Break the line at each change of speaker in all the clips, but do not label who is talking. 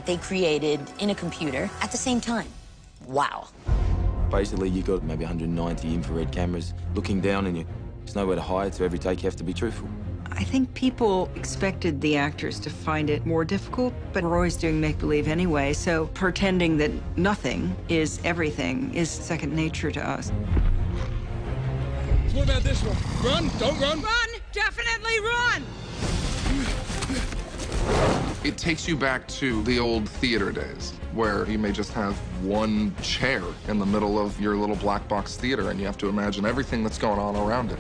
they created in a computer at the same time. Wow.
Basically, you got maybe 190 infrared cameras looking down on you. There's nowhere to hide, so every take you have to be truthful.
I think people expected the actors to find it more difficult, but we're always doing make-believe anyway, so pretending that nothing is everything is second nature to us.
So what about this one? Run, don't run.
Run! Definitely run!
It takes you back to the old theater days, where you may just have one chair in the middle of your little black box theater, and you have to imagine everything that's going on around it.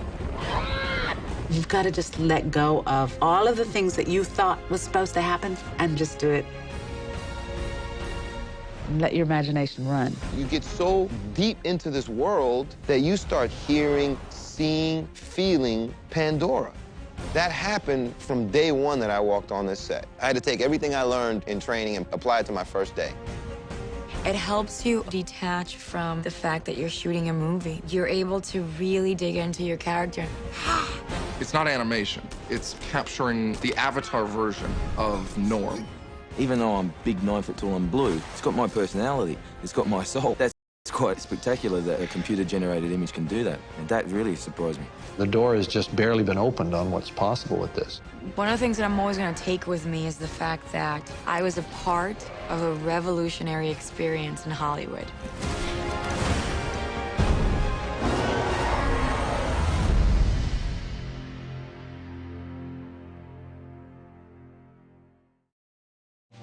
You've got to just let go of all of the things that you thought was supposed to happen and just do it. Let your imagination run.
You get so deep into this world that you start hearing, seeing, feeling Pandora. That happened from day one that I walked on this set. I had to take everything I learned in training and apply it to my first day.
It helps you detach from the fact that you're shooting a movie. You're able to really dig into your character.
It's not animation. It's capturing the avatar version of Norm.
Even though I'm big, 9 foot tall and blue, it's got my personality. It's got my soul. That's quite spectacular that a computer-generated image can do that. And that really surprised me.
The door has just barely been opened on what's possible with this.
One of the things that I'm always going to take with me is the fact that I was a part of a revolutionary experience in Hollywood.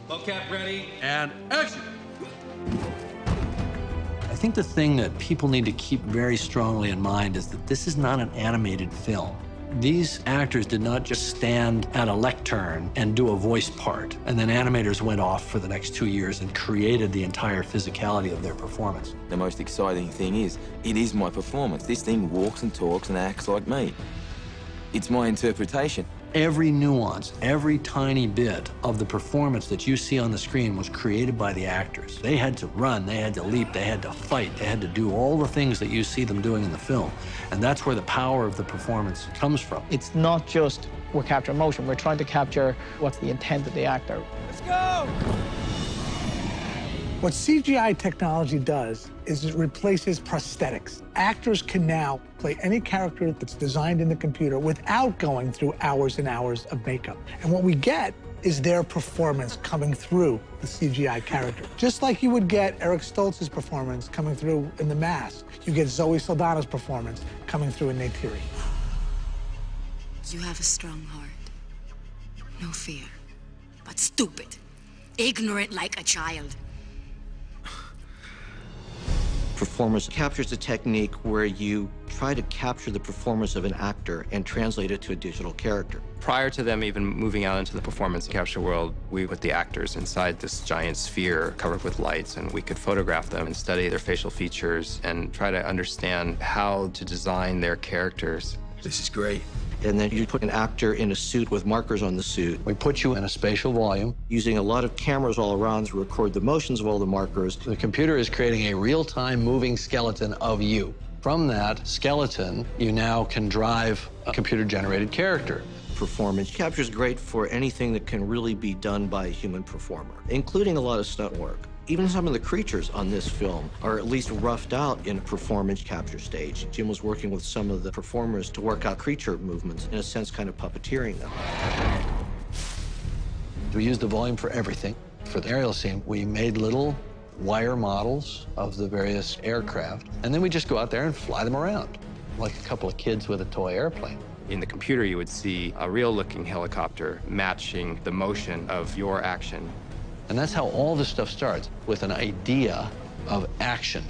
Mocap ready, and action!
I think the thing that people need to keep very strongly in mind is that this is not an animated film. These actors did not just stand at a lectern and do a voice part, and then animators went off for the next 2 years and created the entire physicality of their performance.
The most exciting thing is, it is my performance. This thing walks and talks and acts like me. It's my interpretation.
Every nuance, every tiny bit of the performance that you see on the screen was created by the actors. They had to run, they had to leap, they had to fight, they had to do all the things that you see them doing in the film. And that's where the power of the performance comes from.
It's not just we're capturing emotion, we're trying to capture what's the intent of the actor.
Let's go!
What CGI technology does is it replaces prosthetics. Actors can now play any character that's designed in the computer without going through hours and hours of makeup. And what we get is their performance coming through the CGI character. Just like you would get Eric Stoltz's performance coming through in The Mask, you get Zoe Saldana's performance coming through in Neytiri.
You have a strong heart. No fear. But stupid. Ignorant like a child.
Performance captures a technique where you try to capture the performance of an actor and translate it to a digital character.
Prior to them even moving out into the performance capture world, we put the actors inside this giant sphere covered with lights, and we could photograph them and study their facial features and try to understand how to design their characters.
This is great.
And then you put an actor in a suit with markers on the suit.
We put you in a spatial volume.
Using a lot of cameras all around to record the motions of all the markers.
The computer is creating a real-time moving skeleton of you. From that skeleton, you now can drive a computer-generated character.
Performance capture is great for anything that can really be done by a human performer, including a lot of stunt work. Even some of the creatures on this film are at least roughed out in a performance capture stage. Jim was working with some of the performers to work out creature movements, in a sense kind of puppeteering them.
We used the volume for everything. For the aerial scene, we made little wire models of the various aircraft, and then we just go out there and fly them around, like a couple of kids with a toy airplane.
In the computer, you would see a real-looking helicopter matching the motion of your action.
And that's how all this stuff starts, with an idea of action.